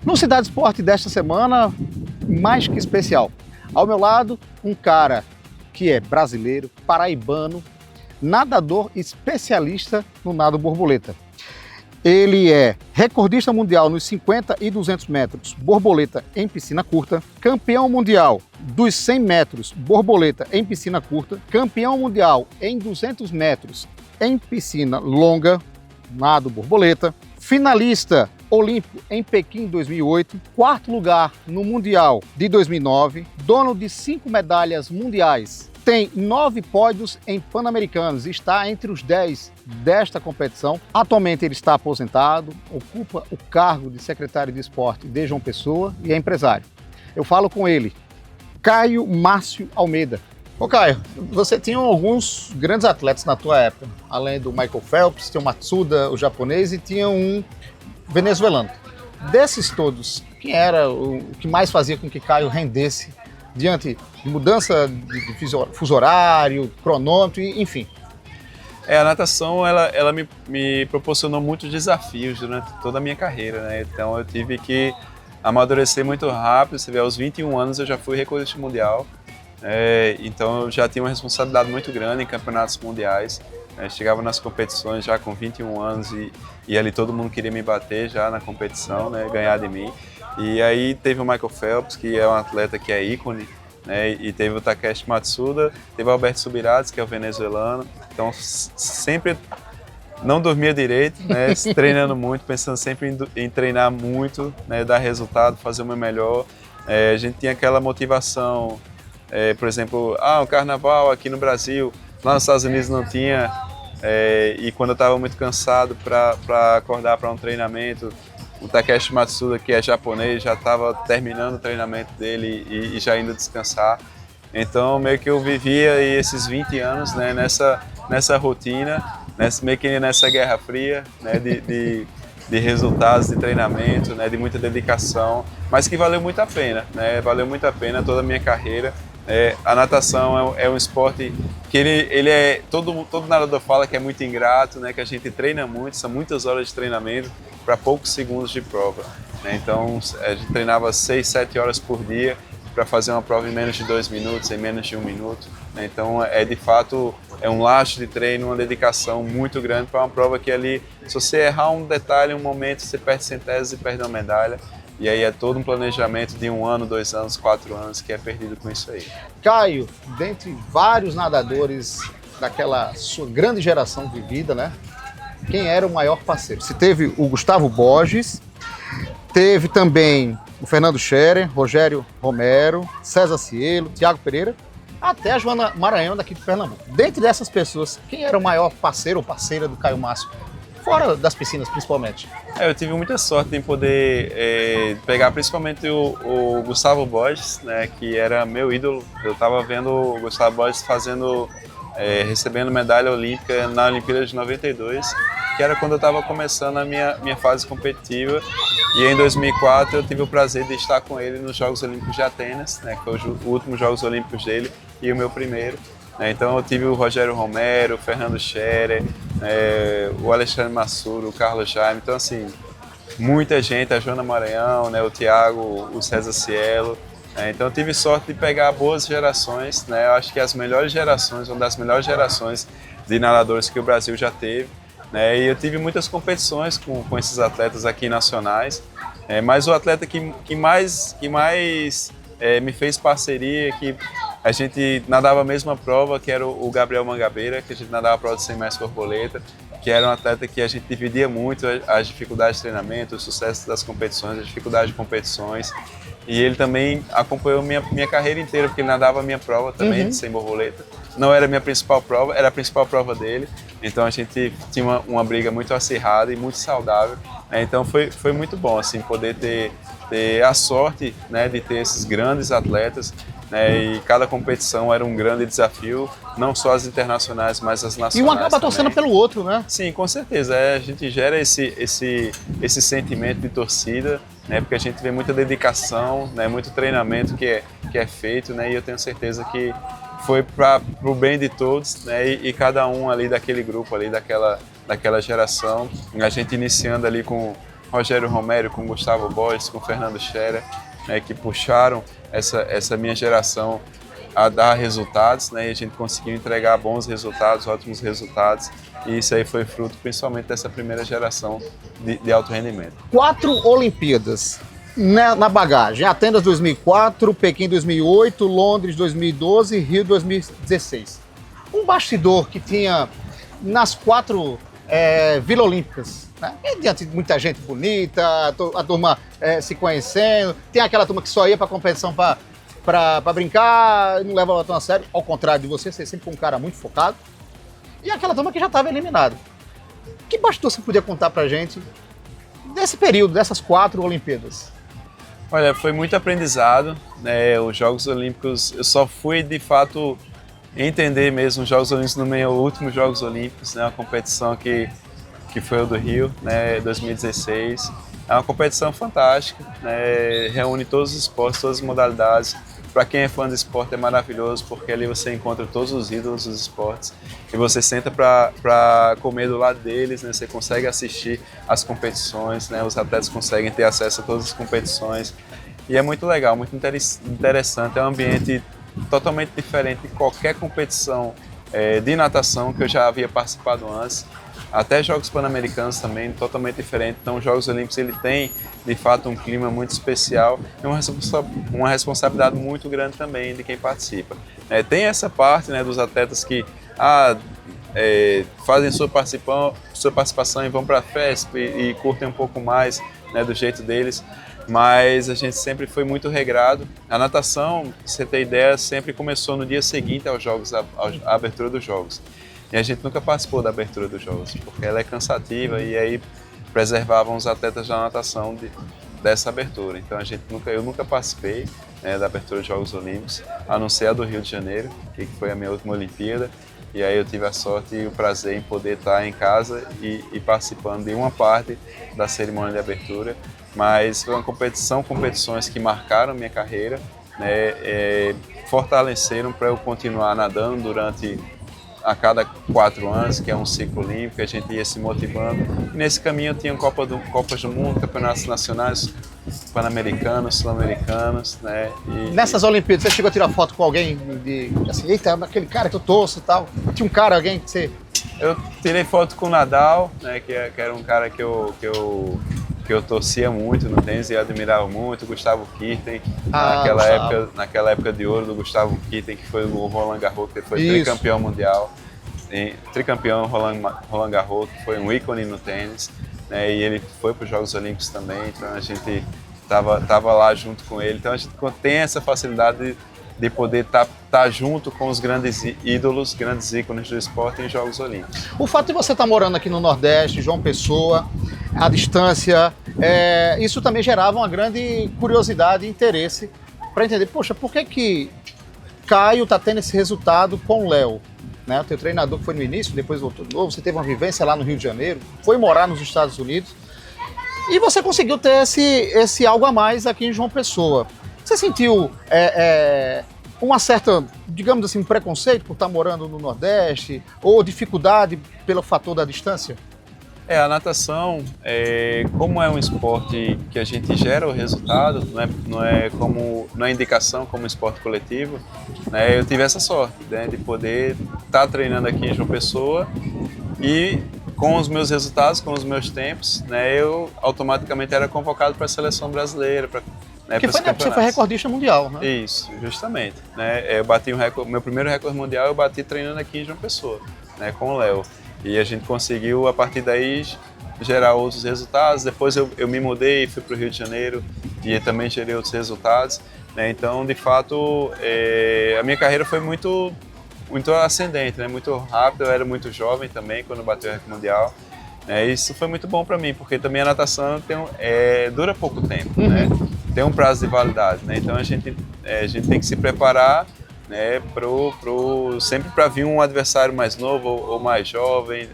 No Cidade Esporte desta semana, mais que especial. Ao meu lado, um cara que é brasileiro, paraibano, nadador especialista no nado borboleta. Ele é recordista mundial nos 50 e 200 metros borboleta em piscina curta, campeão mundial dos 100 metros borboleta em piscina curta, campeão mundial em 200 metros em piscina longa, nado borboleta, finalista olímpico em Pequim 2008, quarto lugar no Mundial de 2009, dono de 5 medalhas mundiais, tem 9 pódios em Pan-Americanos, está entre os 10 desta competição. Atualmente ele está aposentado, ocupa o cargo de secretário de esporte de João Pessoa e é empresário. Eu falo com ele, Caio Márcio Almeida. Ô Caio, você tinha alguns grandes atletas na tua época, além do Michael Phelps, tinha o Matsuda, o japonês, e tinha um venezuelano. Desses todos, quem era o que mais fazia com que Caio rendesse diante de mudança de fuso horário, cronômetro, enfim? A natação ela me proporcionou muitos desafios durante toda a minha carreira, né? Então eu tive que amadurecer muito rápido. Você vê, aos 21 anos eu já fui recordista mundial, então eu já tinha uma responsabilidade muito grande em campeonatos mundiais. Chegava nas competições já com 21 anos e ali todo mundo queria me bater já na competição, né? Ganhar de mim. E aí teve o Michael Phelps, que é um atleta que é ícone, né? E teve o Takeshi Matsuda, teve o Alberto Subirats, que é o venezuelano. Então sempre não dormia direito, né? Treinando muito, pensando sempre em treinar muito, né? Dar resultado, fazer o meu melhor. A gente tinha aquela motivação, por exemplo, o carnaval aqui no Brasil, lá nos Estados Unidos não tinha, e quando eu estava muito cansado para acordar para um treinamento, o Takeshi Matsuda, que é japonês, já estava terminando o treinamento dele e já indo descansar. Então meio que eu vivia esses 20 anos, né, nessa rotina, meio que nessa guerra fria, né, de resultados, de treinamento, né, de muita dedicação, mas que valeu muito a pena, né, valeu muito a pena toda a minha carreira. A natação é um esporte que ele é, todo nadador fala que é muito ingrato, né, que a gente treina muito, são muitas horas de treinamento para poucos segundos de prova, né? Então a gente treinava 6, 7 horas por dia para fazer uma prova em menos de 2 minutos, em menos de 1 minuto, né? Então de fato um laço de treino, uma dedicação muito grande para uma prova que ali, se você errar um detalhe, um momento, você perde centésimos e perde uma medalha. E aí é todo um planejamento de 1 ano, 2 anos, 4 anos que é perdido com isso aí. Caio, dentre vários nadadores daquela sua grande geração vivida, né? Quem era o maior parceiro? Se teve o Gustavo Borges, teve também o Fernando Scherer, Rogério Romero, César Cielo, Thiago Pereira, até a Joana Maranhão daqui de Pernambuco. Dentre dessas pessoas, quem era o maior parceiro ou parceira do Caio Márcio? Fora das piscinas, principalmente. Eu tive muita sorte em poder pegar principalmente o Gustavo Borges, né, que era meu ídolo. Eu estava vendo o Gustavo Borges recebendo medalha olímpica na Olimpíada de 92, que era quando eu estava começando a minha fase competitiva. E em 2004 eu tive o prazer de estar com ele nos Jogos Olímpicos de Atenas, né, que foi o último Jogos Olímpicos dele e o meu primeiro. Então eu tive o Rogério Romero, o Fernando Scherer, o Alexandre Massuro, o Carlos Jaime. Então assim, muita gente, a Joana Maranhão, né, o Thiago, o César Cielo. Então eu tive sorte de pegar boas gerações, né? Eu acho que as melhores gerações, uma das melhores gerações de nadadores que o Brasil já teve, né? E eu tive muitas competições com esses atletas aqui nacionais, mas o atleta que mais me fez parceria, que a gente nadava a mesma prova, que era o Gabriel Mangabeira, que a gente nadava a prova de 100 metros borboleta, que era um atleta que a gente dividia muito as dificuldades de treinamento, o sucesso das competições, as dificuldades de competições. E ele também acompanhou minha carreira inteira, porque ele nadava a minha prova também, de 100 borboleta. Não era a minha principal prova, era a principal prova dele. Então a gente tinha uma briga muito acirrada e muito saudável. Então foi muito bom assim, poder ter a sorte, né, de ter esses grandes atletas, né, e cada competição era um grande desafio, não só as internacionais, mas as nacionais. E um acaba torcendo pelo outro, né? Sim, com certeza. A gente gera esse sentimento de torcida, né, porque a gente vê muita dedicação, né, muito treinamento que é feito, né, e eu tenho certeza que foi para o bem de todos, né, e cada um ali daquele grupo, ali daquela geração, a gente iniciando ali com Rogério Romero, com Gustavo Borges, com Fernando Scherer, né, que puxaram essa minha geração a dar resultados, né, e a gente conseguiu entregar bons resultados, ótimos resultados, e isso aí foi fruto principalmente dessa primeira geração de alto rendimento. 4 Olimpíadas na bagagem: Atenas 2004, Pequim 2008, Londres 2012, Rio 2016. Um bastidor que tinha nas 4 Vila Olímpicas, né? Diante de muita gente bonita, a turma se conhecendo, tem aquela turma que só ia para a competição para brincar, não leva tão a sério, ao contrário de você sempre um cara muito focado, e aquela turma que já estava eliminada. Que bastidor você podia contar pra gente desse período, dessas 4 Olimpíadas? Olha, foi muito aprendizado, né? Os Jogos Olímpicos, eu só fui de fato entender mesmo os Jogos Olímpicos no meu último Jogos Olímpicos, né? Uma competição que foi o do Rio, né? 2016. É uma competição fantástica, né? Reúne todos os esportes, todas as modalidades. Para quem é fã do esporte é maravilhoso, porque ali você encontra todos os ídolos dos esportes e você senta para comer do lado deles, né? Você consegue assistir às competições, né? Os atletas conseguem ter acesso a todas as competições e é muito legal, muito interessante. É um ambiente totalmente diferente de qualquer competição de natação que eu já havia participado antes. Até Jogos Pan-Americanos também, totalmente diferente. Então, os Jogos Olímpicos ele tem, de fato, um clima muito especial e uma responsabilidade muito grande também de quem participa. Tem essa parte, né, dos atletas que fazem sua participação e vão para a festa e curtem um pouco mais, né, do jeito deles, mas a gente sempre foi muito regrado. A natação, pra você ter ideia, sempre começou no dia seguinte aos Jogos, à abertura dos Jogos. E a gente nunca participou da abertura dos Jogos, porque ela é cansativa e aí preservavam os atletas da natação dessa abertura. Então eu nunca participei, né, da abertura dos Jogos Olímpicos, a não ser a do Rio de Janeiro, que foi a minha última Olimpíada. E aí eu tive a sorte e o prazer em poder estar em casa e participando de uma parte da cerimônia de abertura. Mas foi competições que marcaram minha carreira, né, fortaleceram para eu continuar nadando a cada 4 anos, que é um ciclo olímpico, a gente ia se motivando. E nesse caminho eu tinha Copas do Mundo, campeonatos nacionais, pan-americanos, sul-americanos, né? Nessas Olimpíadas, você chegou a tirar foto com alguém assim, eita, aquele cara que eu torço e tal? Tinha um cara, alguém que você... Eu tirei foto com o Nadal, né, que era um cara que eu torcia muito no tênis e admirava muito, o Gustavo Kirten, naquela época de ouro do Gustavo Kirten, que foi o Roland Garros, que foi tricampeão mundial, tricampeão Roland Garros, que foi um ícone no tênis, né, e ele foi para os Jogos Olímpicos também, então a gente estava lá junto com ele, então a gente tem essa facilidade de poder estar junto com os grandes ídolos, grandes ícones do esporte em Jogos Olímpicos. O fato de você estar morando aqui no Nordeste, João Pessoa, à distância, isso também gerava uma grande curiosidade e interesse para entender, poxa, por que Caio está tendo esse resultado com o Léo? Né? O teu treinador que foi no início, depois voltou de novo, você teve uma vivência lá no Rio de Janeiro, foi morar nos Estados Unidos e você conseguiu ter esse algo a mais aqui em João Pessoa. Você sentiu uma certa, digamos assim, preconceito por estar morando no Nordeste ou dificuldade pelo fator da distância? A natação, como é um esporte que a gente gera o resultado, não é indicação como esporte coletivo, né, eu tive essa sorte, né, de poder estar treinando aqui em João Pessoa e com os meus resultados, com os meus tempos, né, eu automaticamente era convocado para a seleção brasileira, que foi, né, você foi recordista mundial, né? Isso, justamente. Né? Eu bati meu primeiro recorde mundial eu bati treinando aqui em João Pessoa, né, com o Léo. E a gente conseguiu, a partir daí, gerar outros resultados. Depois eu me mudei, fui para o Rio de Janeiro e também gerei outros resultados. Né? Então, de fato, a minha carreira foi muito ascendente, né? Muito rápida. Eu era muito jovem também quando bati o recorde mundial. Isso foi muito bom para mim, porque também a natação dura pouco tempo, né? Tem um prazo de validade, né? Então a gente tem que se preparar, né, sempre para vir um adversário mais novo ou mais jovem,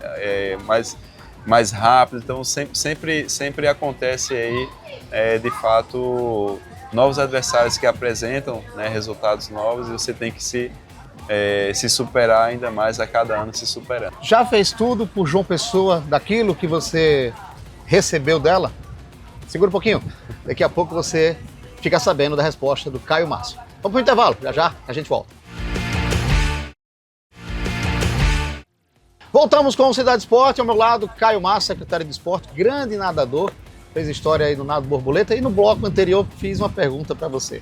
mais rápido. Então sempre acontece aí, de fato, novos adversários que apresentam, né, resultados novos e você tem que se superar ainda mais a cada ano, se superando. Já fez tudo por João Pessoa daquilo que você recebeu dela? Segura um pouquinho. Daqui a pouco você fica sabendo da resposta do Caio Márcio. Vamos para o intervalo, já a gente volta. Voltamos com o Cidade Esporte, ao meu lado, Caio Márcio, secretário de Esporte, grande nadador, fez história aí no nado borboleta, e no bloco anterior fiz uma pergunta para você.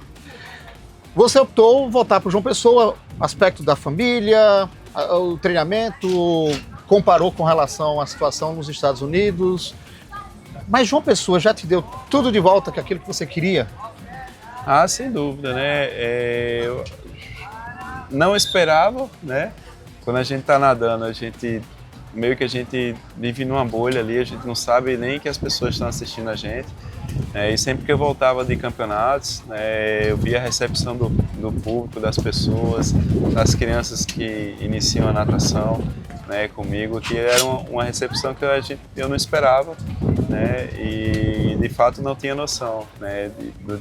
Você optou voltar para o João Pessoa, aspecto da família, o treinamento, comparou com relação à situação nos Estados Unidos, mas João Pessoa já te deu tudo de volta que aquilo que você queria? Ah, sem dúvida, né? Eu não esperava, né? Quando a gente está nadando, a gente vive numa bolha ali, a gente não sabe nem que as pessoas estão assistindo a gente. E sempre que eu voltava de campeonatos, eu via a recepção do público, das pessoas, das crianças que iniciam a natação, comigo, que era uma recepção que eu não esperava, e de fato não tinha noção,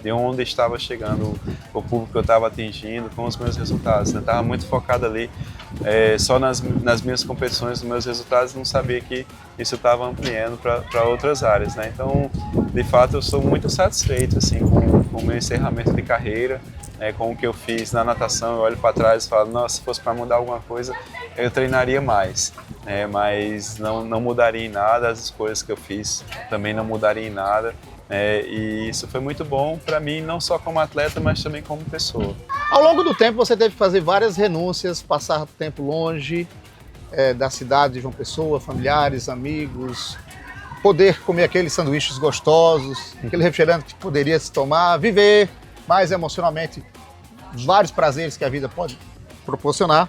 de onde estava chegando o público que eu estava atingindo com os meus resultados. Eu estava muito focado ali só nas minhas competições, nos meus resultados, não sabia que isso estava ampliando para outras áreas, Então, de fato, eu sou muito satisfeito assim, com o meu encerramento de carreira, com o que eu fiz na natação. Eu olho para trás e falo, nossa, se fosse para mudar alguma coisa, eu treinaria mais, mas não mudaria em nada, as escolhas que eu fiz também não mudaria em nada. E isso foi muito bom para mim, não só como atleta, mas também como pessoa. Ao longo do tempo você teve que fazer várias renúncias, passar tempo longe da cidade de João Pessoa, familiares, amigos, poder comer aqueles sanduíches gostosos, aquele refrigerante que poderia se tomar, viver mais emocionalmente vários prazeres que a vida pode proporcionar.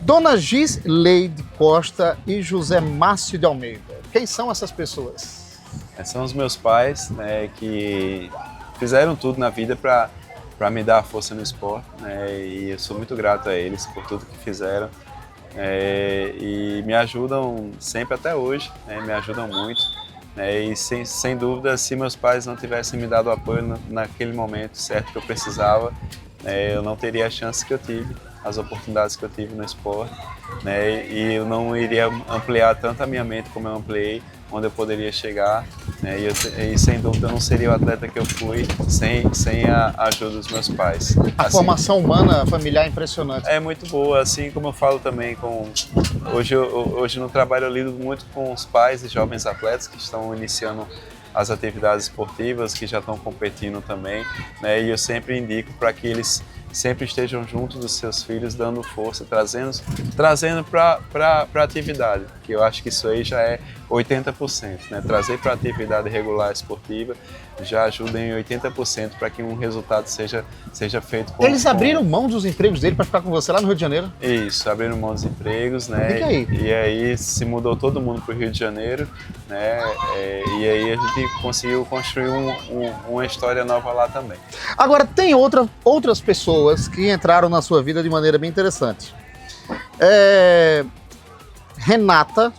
Dona Gisleide Costa e José Márcio de Almeida, quem são essas pessoas? São os meus pais, que fizeram tudo na vida para me dar força no esporte, e eu sou muito grato a eles por tudo que fizeram, e me ajudam sempre até hoje, me ajudam muito, e sem dúvida, se meus pais não tivessem me dado o apoio naquele momento certo que eu precisava, eu não teria a chance que eu tive, as oportunidades que eu tive no esporte, e eu não iria ampliar tanto a minha mente como eu ampliei, onde eu poderia chegar, e sem dúvida eu não seria o atleta que eu fui sem a ajuda dos meus pais. A formação humana familiar é impressionante. É muito boa, assim como eu falo também hoje no trabalho eu lido muito com os pais de jovens atletas que estão iniciando as atividades esportivas, que já estão competindo também, e eu sempre indico para que eles sempre estejam junto dos seus filhos, dando força, trazendo para a atividade, que eu acho que isso aí já é 80%, Trazer para a atividade regular esportiva já ajuda em 80% para que um resultado seja feito com... Eles abriram mão dos empregos dele para ficar com você lá no Rio de Janeiro? Isso, abriram mão dos empregos, Fica aí. E aí se mudou todo mundo para o Rio de Janeiro, e aí a gente conseguiu construir uma história nova lá também. Agora, tem outras pessoas que entraram na sua vida de maneira bem interessante. Renata,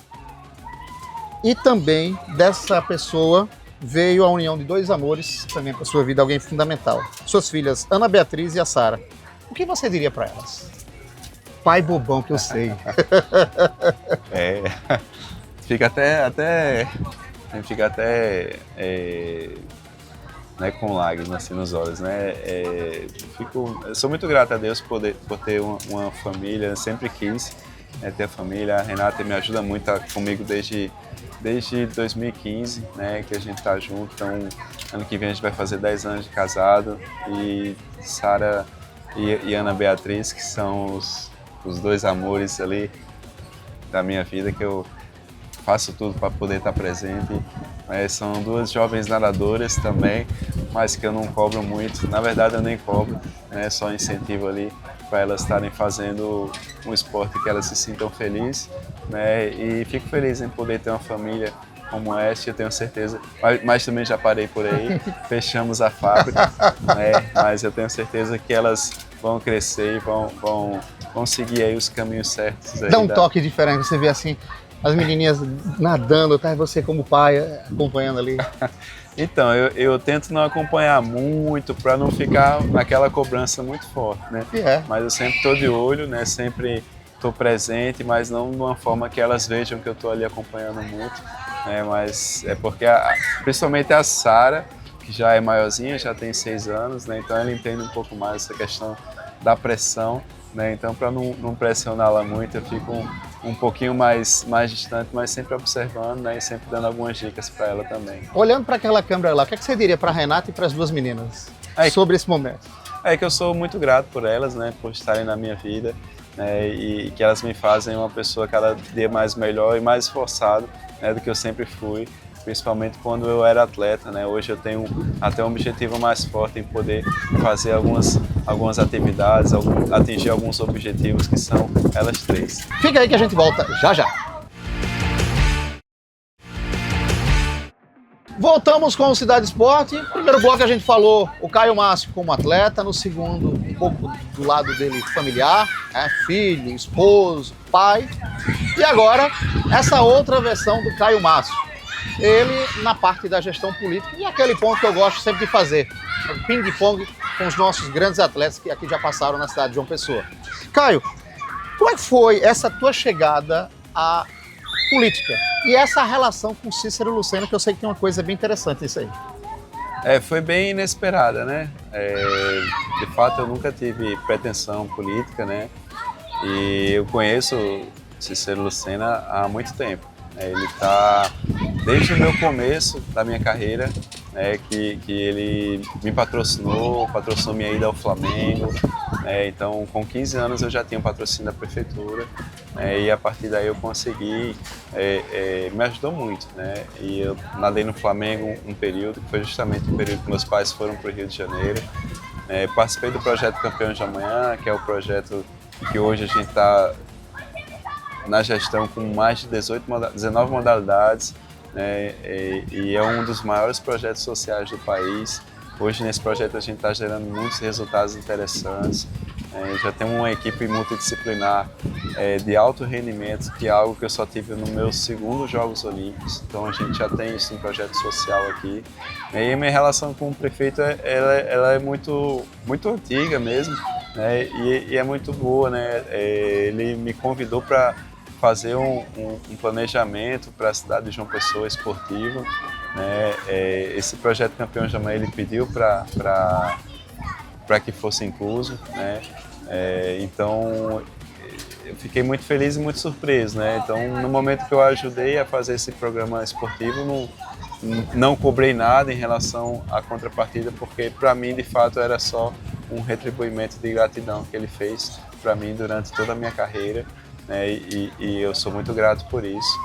e também dessa pessoa veio a união de dois amores também para a sua vida, alguém fundamental. Suas filhas, Ana Beatriz e a Sara. O que você diria para elas? Pai bobão que eu sei. Fica até com lágrimas assim nos olhos, eu sou muito grato a Deus por ter uma família, eu sempre quis ter a família. A Renata me ajuda muito, tá comigo desde 2015, que a gente tá junto. Então, ano que vem a gente vai fazer 10 anos de casado, e Sara e Ana Beatriz, que são os dois amores ali da minha vida, que eu faço tudo para poder estar presente. São duas jovens nadadoras também, mas que eu não cobro muito. Na verdade, eu nem cobro, só incentivo ali para elas estarem fazendo um esporte que elas se sintam felizes, e fico feliz em poder ter uma família como esta. Eu tenho certeza, mas também já parei por aí, fechamos a fábrica, mas eu tenho certeza que elas vão crescer e vão seguir aí os caminhos certos. Aí Dá um toque diferente, você vê assim, as menininhas nadando, tá? Você como pai acompanhando ali. Então, eu tento não acompanhar muito para não ficar naquela cobrança muito forte, Mas eu sempre estou de olho, Sempre estou presente, mas não de uma forma que elas vejam que eu estou ali acompanhando muito. né? Mas é porque principalmente a Sara, que já é maiorzinha, já tem 6 anos, né? Então ela entende um pouco mais essa questão da pressão, né? Então, para não pressioná-la muito, eu fico um pouquinho mais distante, mas sempre observando, né? E sempre dando algumas dicas para ela também. Olhando para aquela câmera lá, o que você diria para a Renata e para as duas meninas sobre esse momento? É que eu sou muito grato por elas, né? Por estarem na minha vida, né? E que elas me fazem uma pessoa cada dia mais melhor e mais esforçado, né? Do que eu sempre fui. Principalmente quando eu era atleta, né? Hoje eu tenho até um objetivo mais forte em poder fazer algumas atividades, atingir alguns objetivos que são elas três. Fica aí que a gente volta já já. Voltamos com o Cidade Esporte. No primeiro bloco a gente falou o Caio Márcio como atleta, no segundo um pouco do lado dele familiar, né? Filho, esposo, pai. E agora essa outra versão do Caio Márcio. Ele na parte da gestão política e aquele ponto que eu gosto sempre de fazer, o ping-pong com os nossos grandes atletas que aqui já passaram na cidade de João Pessoa. Caio, como é que foi essa tua chegada à política e essa relação com Cícero Lucena, que eu sei que tem uma coisa bem interessante nisso aí? Foi bem inesperada, né? De fato, eu nunca tive pretensão política, né? E eu conheço Cícero Lucena há muito tempo. Ele está desde o meu começo da minha carreira, né, que ele me patrocinou minha ida ao Flamengo. Então, com 15 anos eu já tinha um patrocínio da prefeitura, e a partir daí eu consegui, me ajudou muito, né? E eu nadei no Flamengo um período, que foi justamente o período que meus pais foram para o Rio de Janeiro. Participei do projeto Campeões de Amanhã, que é o projeto que hoje a gente está na gestão com mais de 19 modalidades, né? E é um dos maiores projetos sociais do país. Hoje nesse projeto a gente está gerando muitos resultados interessantes. Já temos uma equipe multidisciplinar de alto rendimento, que é algo que eu só tive no meu segundo Jogos Olímpicos. Então a gente já tem isso em projeto social aqui. E a minha relação com o prefeito ela é muito antiga mesmo, né? E é muito boa, né? Ele me convidou para fazer um planejamento para a cidade de João Pessoa esportivo, né? Esse projeto Campeões de Amanhã ele pediu para que fosse incluso, né? Então eu fiquei muito feliz e muito surpreso, né? Então no momento que eu ajudei a fazer esse programa esportivo, não cobrei nada em relação à contrapartida, porque para mim de fato era só um retribuimento de gratidão que ele fez para mim durante toda a minha carreira. E eu sou muito grato por isso.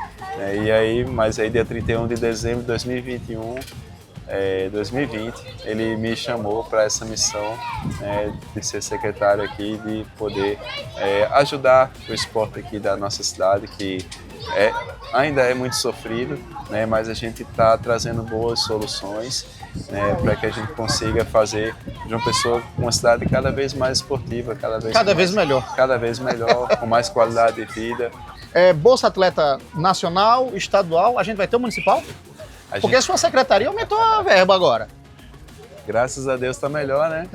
Mas aí dia 31 de dezembro de 2020, ele me chamou para essa missão, de ser secretário aqui, de poder ajudar o esporte aqui da nossa cidade, que ainda é muito sofrido, né? Mas a gente está trazendo boas soluções, para que a gente consiga fazer João Pessoa uma cidade cada vez mais esportiva, cada vez melhor, com mais qualidade de vida. Bolsa Atleta Nacional, estadual, a gente vai ter o municipal? Porque a sua secretaria aumentou a verba agora. Graças a Deus está melhor, né?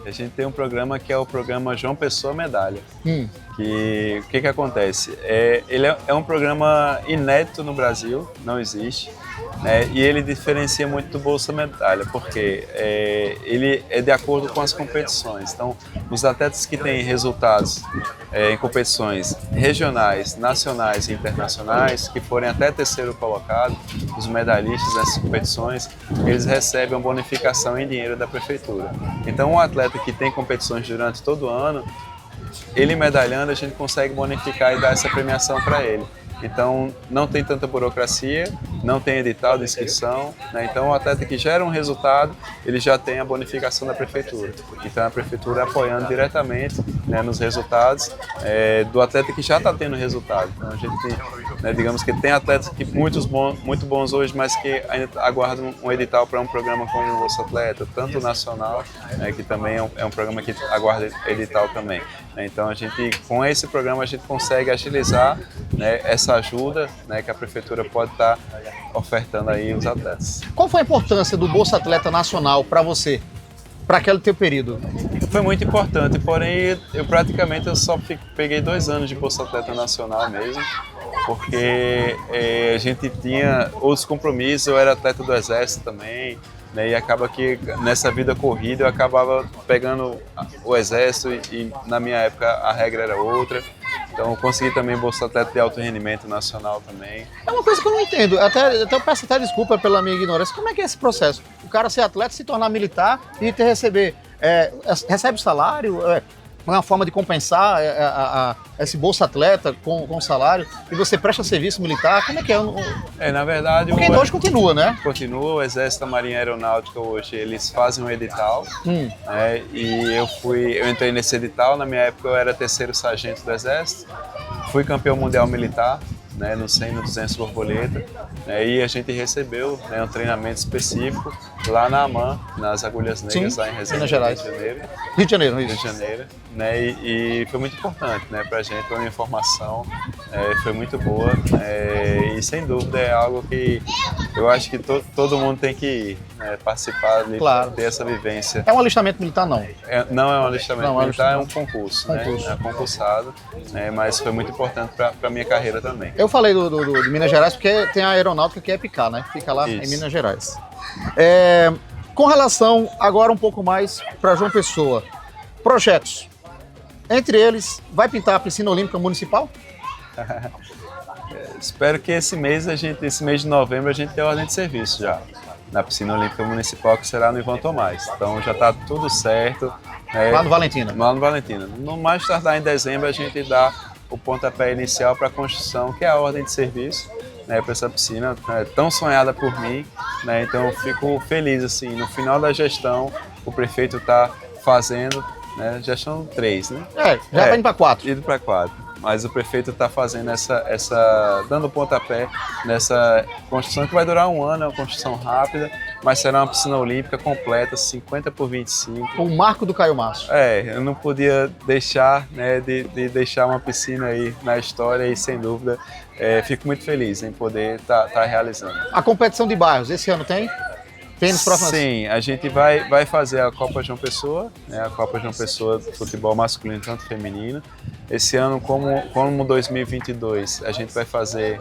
A gente tem um programa que é o programa João Pessoa Medalha. Que o que acontece? Ele é um programa inédito no Brasil, não existe, né? E ele diferencia muito do Bolsa Medalha, porque ele é de acordo com as competições. Então, os atletas que têm resultados em competições regionais, nacionais e internacionais, que forem até terceiro colocado, os medalhistas nessas competições, eles recebem uma bonificação em dinheiro da prefeitura. Então, um atleta que tem competições durante todo o ano, ele medalhando, a gente consegue bonificar e dar essa premiação para ele. Então, não tem tanta burocracia, não tem edital de inscrição, né? Então, o atleta que gera um resultado, ele já tem a bonificação da prefeitura. Então, a prefeitura apoiando diretamente, né, nos resultados do atleta que já está tendo resultado. Então, a gente, né, digamos que tem atletas que muito bons hoje, mas que ainda aguardam um edital para um programa como o Bolsa Atleta, tanto nacional, né, que também é um programa que aguarda edital também. Então, com esse programa, a gente consegue agilizar, né, essa ajuda, né, que a prefeitura pode estar ofertando aí aos atletas. Qual foi a importância do Bolsa Atleta Nacional para você, para aquele teu período? Foi muito importante, porém eu praticamente só peguei 2 anos de Bolsa Atleta Nacional mesmo, porque a gente tinha outros compromissos, eu era atleta do Exército também, né, e acaba que nessa vida corrida eu acabava pegando o Exército e na minha época a regra era outra. Então eu consegui também Bolsa Atleta de Alto Rendimento Nacional também. É uma coisa que eu não entendo, até eu peço até desculpa pela minha ignorância. Como é que é esse processo? O cara ser atleta, se tornar militar e receber, recebe salário, uma forma de compensar esse Bolsa Atleta com salário, e você presta serviço militar, como é que é? Na verdade... Porque ainda hoje continua, né? Continua, o Exército, a Marinha Aeronáutica hoje, eles fazem um edital, né, e eu entrei nesse edital, na minha época eu era 3º sargento do Exército, fui campeão mundial militar, né, no 100 e no 200 borboleta, né, e a gente recebeu, né, um treinamento específico lá na AMAN, nas Agulhas Negras, lá em Resende, Minas Gerais. Rio de Janeiro, né, e foi muito importante, né, pra gente, foi uma informação, foi muito boa, e sem dúvida é algo que eu acho que todo mundo tem que ir, né, participar, claro, ter essa vivência. É um alistamento militar, não? Não é um alistamento militar, é um concurso, né, é concursado, mas foi muito importante para a minha carreira também. Eu falei de Minas Gerais porque tem a aeronáutica que é EPICAR, né? Fica lá em Minas Gerais. Com relação agora um pouco mais para João Pessoa, projetos. Entre eles, vai pintar a piscina olímpica municipal? Espero que esse mês de novembro, a gente tenha ordem de serviço já na piscina olímpica municipal, que será no Ivan Tomás. Então já está tudo certo. Lá no Valentina? Lá no Valentina. No mais tardar em dezembro, a gente dá o pontapé inicial para a construção, que é a ordem de serviço, né, para essa piscina, tão sonhada por mim, né, então eu fico feliz, assim, no final da gestão, o prefeito está fazendo, né, gestão 3, né? Já está indo para 4. Indo para 4. Mas o prefeito está fazendo dando pontapé nessa construção que vai durar um ano, é uma construção rápida, mas será uma piscina olímpica completa, 50 por 25. O marco do Caio Márcio. Eu não podia deixar, né, de deixar uma piscina aí na história e, sem dúvida, fico muito feliz em poder estar realizando. A competição de bairros, esse ano tem? Tem nos próximos... Sim, a gente vai fazer a Copa João Pessoa, né, a Copa João Pessoa de futebol masculino tanto feminino. Esse ano, como 2022, a gente vai fazer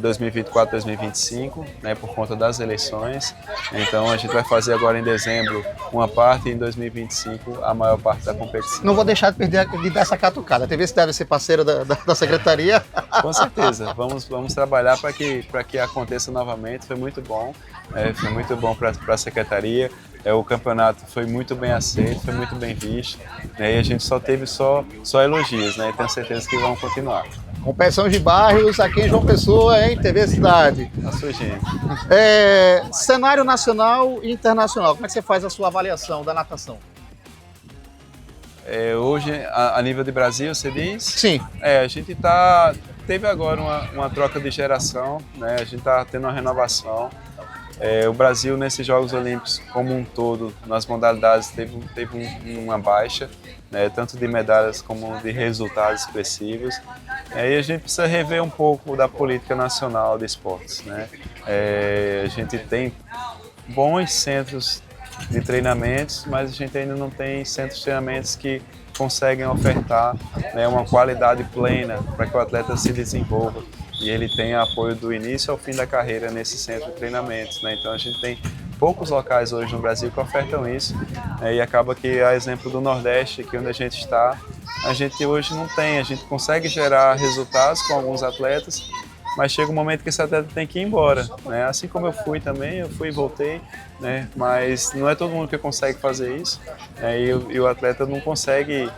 2024, 2025, né, por conta das eleições. Então a gente vai fazer agora em dezembro uma parte e em 2025 a maior parte da competição. Não vou deixar de dar essa catucada. A TV Cidade deve ser parceira da secretaria. Com certeza, vamos trabalhar para que aconteça novamente. Foi muito bom para a secretaria. O campeonato foi muito bem aceito, foi muito bem visto, né, e a gente só teve só elogios, né, e tenho certeza que vão continuar. Competição de bairros aqui em João Pessoa, hein? TV Cidade. A sua gente. Cenário nacional e internacional, como é que você faz a sua avaliação da natação? Hoje, a nível de Brasil, você diz? Sim. A gente teve agora uma troca de geração, né, a gente está tendo uma renovação. O Brasil, nesses Jogos Olímpicos como um todo, nas modalidades, teve uma baixa, né, tanto de medalhas como de resultados expressivos. E a gente precisa rever um pouco da política nacional de esportes, né? A gente tem bons centros de treinamentos, mas a gente ainda não tem centros de treinamentos que conseguem ofertar, né, uma qualidade plena para que o atleta se desenvolva e ele tenha apoio do início ao fim da carreira nesse centro de treinamentos, né? Então a gente tem poucos locais hoje no Brasil que ofertam isso, né? E acaba que, a exemplo do Nordeste, que é onde a gente está, a gente hoje não tem, a gente consegue gerar resultados com alguns atletas, mas chega um momento que esse atleta tem que ir embora, né? Assim como eu fui também, eu fui e voltei, né? Mas não é todo mundo que consegue fazer isso, né? E o atleta não consegue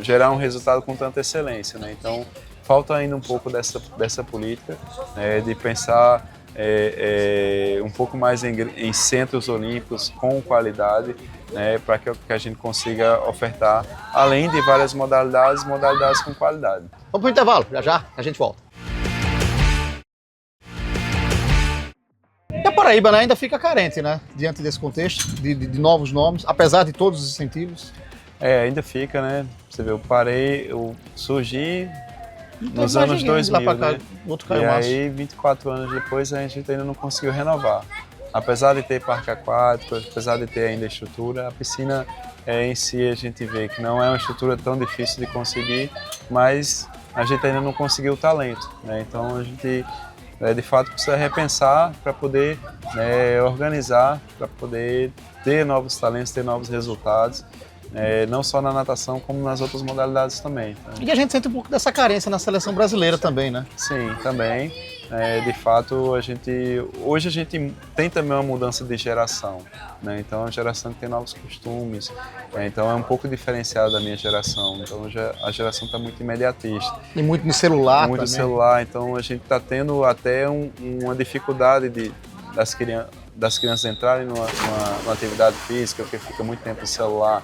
gerar um resultado com tanta excelência, né? Então falta ainda um pouco dessa política, né? De pensar um pouco mais em centros olímpicos com qualidade, né? Para que a gente consiga ofertar, além de várias modalidades com qualidade. Vamos para o intervalo, já a gente volta. E a Paraíba, né, ainda fica carente, né, diante desse contexto de novos nomes, apesar de todos os incentivos. Ainda fica, né? Você vê, eu surgi nos anos 2000, lá cá, né? E aí, 24 anos depois, a gente ainda não conseguiu renovar. Apesar de ter parque aquático, apesar de ter ainda estrutura, a piscina em si a gente vê que não é uma estrutura tão difícil de conseguir, mas a gente ainda não conseguiu o talento, né? Então a gente de fato precisa repensar para poder organizar, para poder ter novos talentos, ter novos resultados, não só na natação como nas outras modalidades também. Então, e a gente sente um pouco dessa carência na seleção brasileira também, né? sim, também. De fato, hoje a gente tem também uma mudança de geração, né? Então, é uma geração que tem novos costumes, então é um pouco diferenciado da minha geração. Então, a geração está muito imediatista. E muito no celular muito também. Celular, então a gente está tendo até uma dificuldade das crianças entrarem numa atividade física, porque fica muito tempo no celular,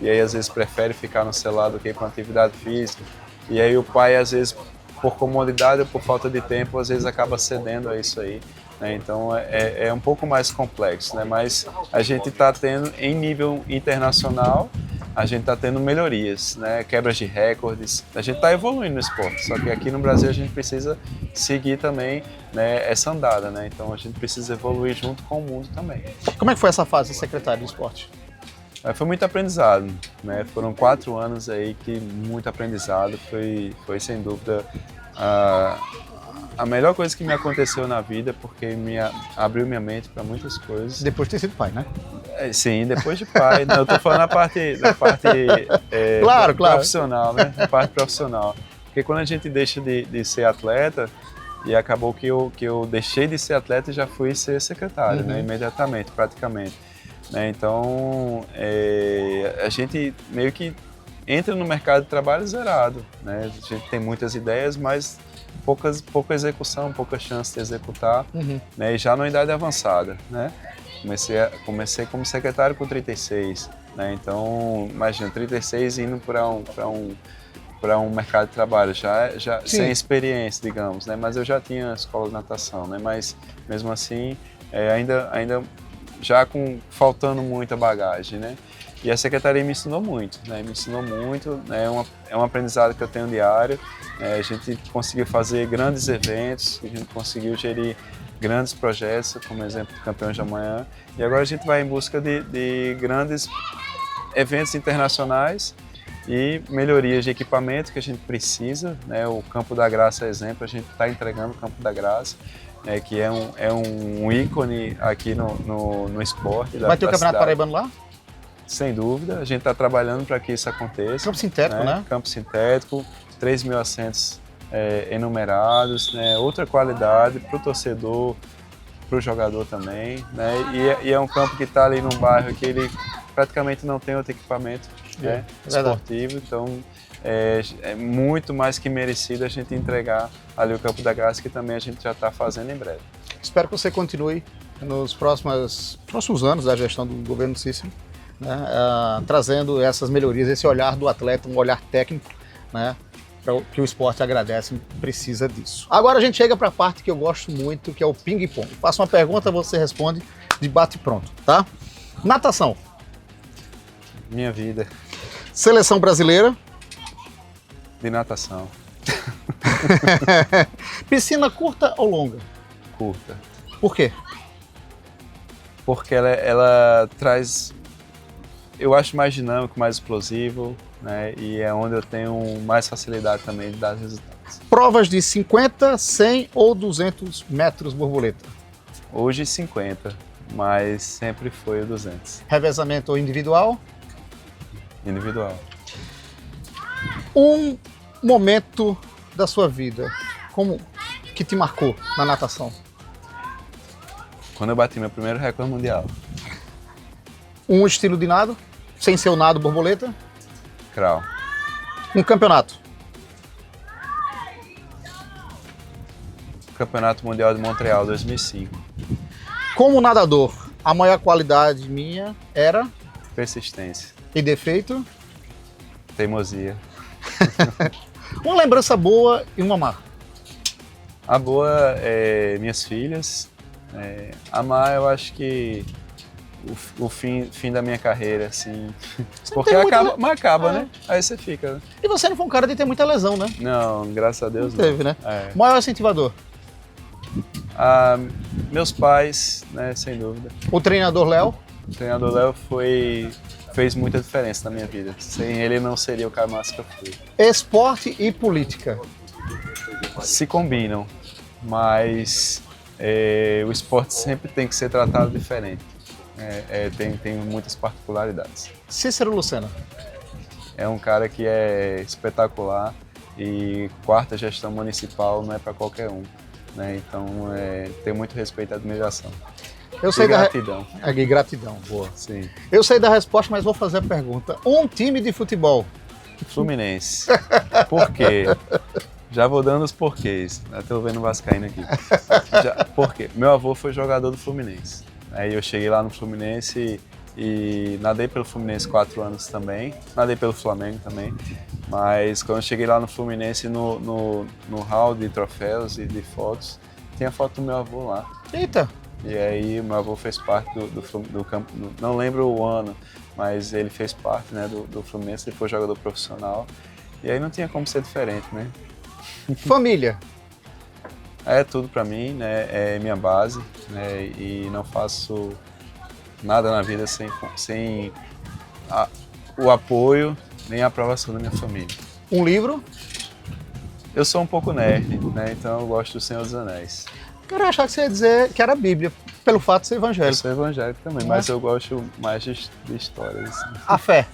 e aí às vezes prefere ficar no celular do que ir para uma atividade física. E aí o pai, às vezes, por comodidade ou por falta de tempo, às vezes acaba cedendo a isso aí, né? Então é um pouco mais complexo, né? Mas a gente está tendo, em nível internacional, a gente está tendo melhorias, né? Quebras de recordes, a gente está evoluindo no esporte, só que aqui no Brasil a gente precisa seguir também, né, essa andada, né? Então a gente precisa evoluir junto com o mundo também. Como é que foi essa fase de secretário de esporte? Foi muito aprendizado, né? Foram 4 anos aí que muito aprendizado, foi sem dúvida a melhor coisa que me aconteceu na vida, porque abriu minha mente para muitas coisas. Depois de ter sido pai, né? Sim, depois de pai. Não, eu tô falando na parte claro. Profissional, né? Na parte profissional. Porque quando a gente deixa de ser atleta, e acabou que eu deixei de ser atleta e já fui ser secretário, né? Imediatamente, praticamente. Então, a gente meio que entra no mercado de trabalho zerado, né? A gente tem muitas ideias, mas pouca execução, pouca chance de executar, né? E já na idade avançada, né? Comecei como secretário com 36, né? Então, imagina, 36 indo para um mercado de trabalho, já sem experiência, digamos, né? Mas eu já tinha escola de natação, né? Mas, mesmo assim, ainda já faltando muita bagagem, né? E a secretaria me ensinou muito, né? Né? É um aprendizado que eu tenho diário. A gente conseguiu fazer grandes eventos, a gente conseguiu gerir grandes projetos, como exemplo do Campeões de Amanhã. E agora a gente vai em busca de grandes eventos internacionais e melhorias de equipamento que a gente precisa, né? O Campo da Graça é exemplo, a gente está entregando o Campo da Graça, que é um ícone aqui no esporte. Vai ter o Campeonato Paraibano lá? Sem dúvida, a gente está trabalhando para que isso aconteça. Campo sintético, né? Campo sintético, 3.000 assentos enumerados, né? Outra qualidade para o torcedor, para o jogador também, né? E é um campo que está ali num bairro que ele praticamente não tem outro equipamento esportivo, então é muito mais que merecido a gente entregar ali o Campo da Graça, que também a gente já está fazendo em breve. Espero que você continue nos próximos anos da gestão do governo Cícero, né, trazendo essas melhorias, esse olhar do atleta, um olhar técnico, né, que o esporte agradece, precisa disso. Agora a gente chega para a parte que eu gosto muito, que é o ping-pong. Faço uma pergunta, você responde de bate pronto, tá? Natação. Minha vida. Seleção brasileira. De natação. Piscina curta ou longa? Curta. Por quê? Porque ela traz, eu acho, mais dinâmico, mais explosivo, né? E é onde eu tenho mais facilidade também de dar resultados. Provas de 50, 100 ou 200 metros borboleta? Hoje 50, mas sempre foi o 200. Revezamento ou individual? Individual. Um momento da sua vida que te marcou na natação? Quando eu bati meu primeiro recorde mundial. Um estilo de nado, sem ser o nado borboleta? Crawl. Um campeonato? Campeonato Mundial de Montreal 2005. Como nadador, a maior qualidade minha era? Persistência. E defeito? Teimosia. Uma lembrança boa e uma má? A boa é minhas filhas. A má, eu acho que o fim da minha carreira, assim. Porque acaba, né? Aí você fica. E você não foi um cara de ter muita lesão, né? Não, graças a Deus não. Teve, né? Maior incentivador? Meus pais, né? Sem dúvida. O treinador Léo? O treinador Léo foi fez muita diferença na minha vida. Sem ele, não seria o cara massa que eu fui. Esporte e política. Se combinam, mas o esporte sempre tem que ser tratado diferente. Tem muitas particularidades. Cícero Lucena. É um cara que é espetacular e quarta gestão municipal não é para qualquer um, né? Então tenho muito respeito e admiração. Eu sei gratidão. Gratidão, boa. Sim. Eu sei da resposta, mas vou fazer a pergunta. Um time de futebol. Fluminense. Por quê? Já vou dando os porquês. Estou vendo o Vascaíno aqui. Por quê? Meu avô foi jogador do Fluminense. Aí eu cheguei lá no Fluminense e nadei pelo Fluminense 4 anos também. Nadei pelo Flamengo também. Mas quando eu cheguei lá no Fluminense, no hall de troféus e de fotos, tinha foto do meu avô lá. Eita! E aí meu avô fez parte do campo, não lembro o ano, mas ele fez parte, né, do Fluminense, ele foi jogador profissional. E aí não tinha como ser diferente, né? Família. É tudo pra mim, né? É minha base, né? E não faço nada na vida sem o apoio nem a aprovação da minha família. Um livro. Eu sou um pouco nerd, né? Então eu gosto do Senhor dos Anéis. Cara, eu achava que você ia dizer que era a Bíblia, pelo fato de ser evangélico. Eu sou evangélico também, mas eu gosto mais de histórias. Assim. A fé.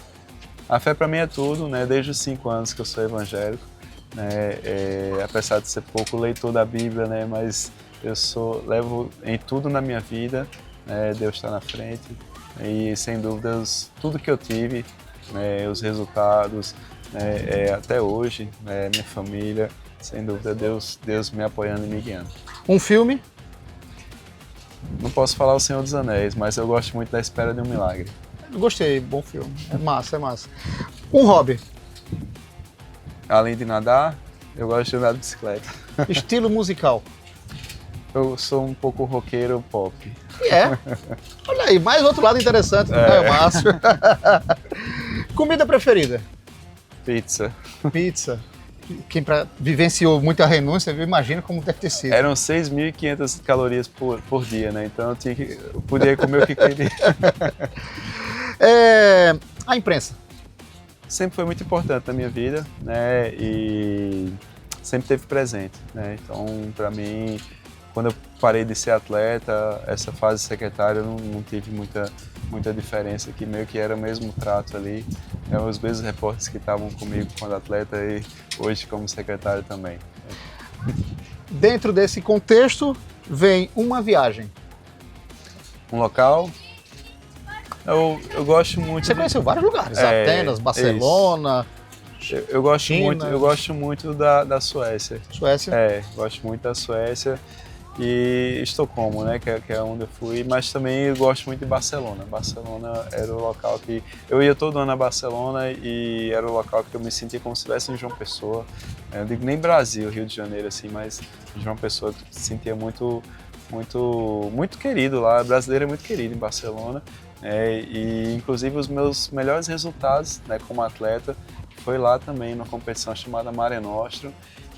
A fé pra mim é tudo, né? Desde os 5 anos que eu sou evangélico. Né? Apesar de ser pouco leitor da Bíblia, né? Mas levo em tudo na minha vida, né? Deus está na frente e sem dúvidas tudo que eu tive, né? Os resultados, né? Até hoje, né? Minha família, sem dúvida Deus me apoiando e me guiando. Um filme. Não posso falar O Senhor dos Anéis, mas eu gosto muito da Espera de um Milagre. Gostei, bom filme. É massa, é massa. Um hobby. Além de nadar, eu gosto de andar de bicicleta. Estilo musical. Eu sou um pouco roqueiro pop. Olha aí, mais outro lado interessante do Caio Márcio. Comida preferida? Pizza. Pizza. Quem vivenciou muita renúncia, imagina como deve ter sido. Eram 6.500 calorias por dia, né? Então eu podia comer o que queria. A imprensa. Sempre foi muito importante na minha vida, né? E sempre esteve presente, né? Então, para mim, quando eu parei de ser atleta, essa fase secretária, eu não tive muita diferença, que meio que era o mesmo trato ali. Os mesmos repórteres que estavam comigo quando atleta e hoje como secretário também. Dentro desse contexto, vem uma viagem. Um local... Eu gosto muito. Você conheceu vários lugares, Atenas, Barcelona. Eu gosto China. Eu gosto muito da Suécia. Suécia. Gosto muito da Suécia e Estocolmo, né, que é onde eu fui, mas também eu gosto muito de Barcelona. Barcelona era o local que eu ia todo ano a Barcelona e era o local que eu me sentia como se estivesse em João Pessoa. Eu digo nem Brasil, Rio de Janeiro assim, mas João Pessoa, eu me sentia muito querido lá. O brasileiro é muito querido em Barcelona. E inclusive os meus melhores resultados, né, como atleta foi lá também numa competição chamada Mare Nostrum,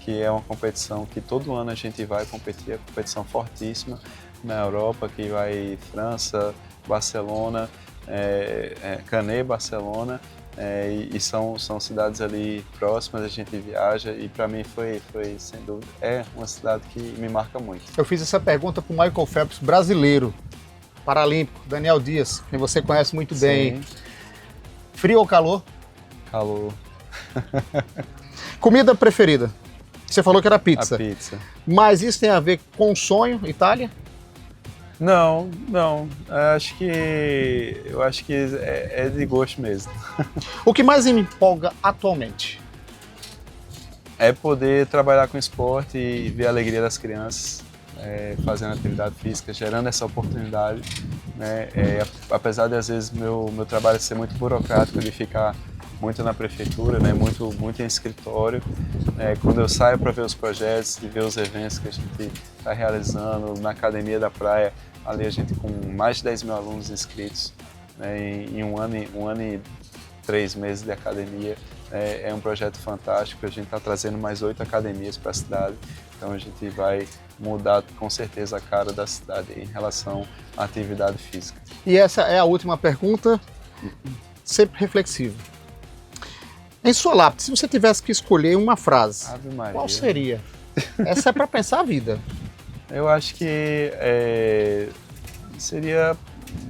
que é uma competição que todo ano a gente vai competir, é uma competição fortíssima na Europa, que vai França, Barcelona, Canet, Barcelona, e são cidades ali próximas, a gente viaja e para mim foi sem dúvida, uma cidade que me marca muito. Eu fiz essa pergunta para o Michael Phelps, brasileiro, paralímpico, Daniel Dias, quem você conhece muito bem. Sim. Frio ou calor? Calor. Comida preferida? Você falou que era pizza. A pizza. Mas isso tem a ver com o sonho, Itália? Não. Eu acho que é de gosto mesmo. O que mais me empolga atualmente? É poder trabalhar com esporte e ver a alegria das crianças. Fazendo atividade física, gerando essa oportunidade, né? Apesar de às vezes meu trabalho ser muito burocrático, de ficar muito na prefeitura, né? muito em escritório, quando eu saio para ver os projetos, de ver os eventos que a gente está realizando na Academia da Praia, ali a gente com mais de 10 mil alunos inscritos, né? Em um ano e 3 meses de academia, é um projeto fantástico. A gente está trazendo mais 8 academias para a cidade, então a gente vai mudar com certeza a cara da cidade em relação à atividade física. E essa é a última pergunta. sempre reflexivo. Em sua lápide, se você tivesse que escolher uma frase, Ave Maria. qual seria? Essa é para pensar a vida. Eu acho que seria,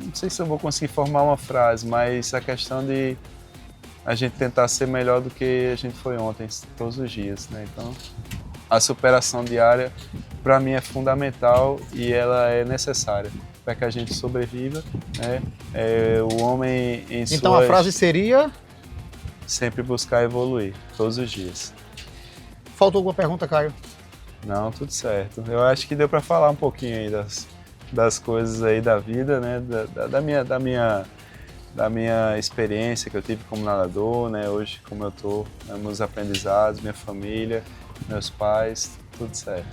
não sei se eu vou conseguir formar uma frase, mas a questão de a gente tentar ser melhor do que a gente foi ontem, todos os dias, né? Então, a superação diária, para mim, é fundamental e ela é necessária para que a gente sobreviva, né? O homem em Então a frase seria... sempre buscar evoluir, todos os dias. Faltou alguma pergunta, Caio? Não, tudo certo. Eu acho que deu para falar um pouquinho aí das coisas aí da vida, né? Da minha experiência que eu tive como nadador, né? Hoje como eu tô, né? Meus aprendizados, minha família, meus pais, tudo certo.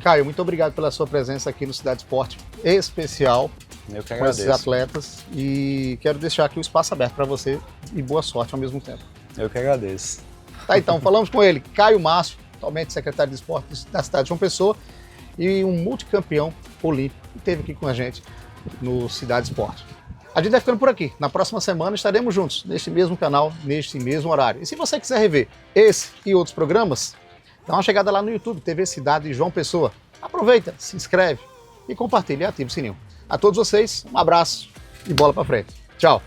Caio, muito obrigado pela sua presença aqui no Cidade Esporte especial Eu que com esses agradeço. atletas e quero deixar aqui o espaço aberto para você e boa sorte ao mesmo tempo. Eu que agradeço. Tá, então, falamos com ele, Caio Márcio, atualmente secretário de esportes da cidade de João Pessoa e um multicampeão olímpico que esteve aqui com a gente no Cidade Esporte. A gente vai ficando por aqui. Na próxima semana estaremos juntos, neste mesmo canal, neste mesmo horário. E se você quiser rever esse e outros programas, dá uma chegada lá no YouTube, TV Cidade João Pessoa. Aproveita, se inscreve e compartilha e ativa o sininho. A todos vocês, um abraço e bola pra frente. Tchau!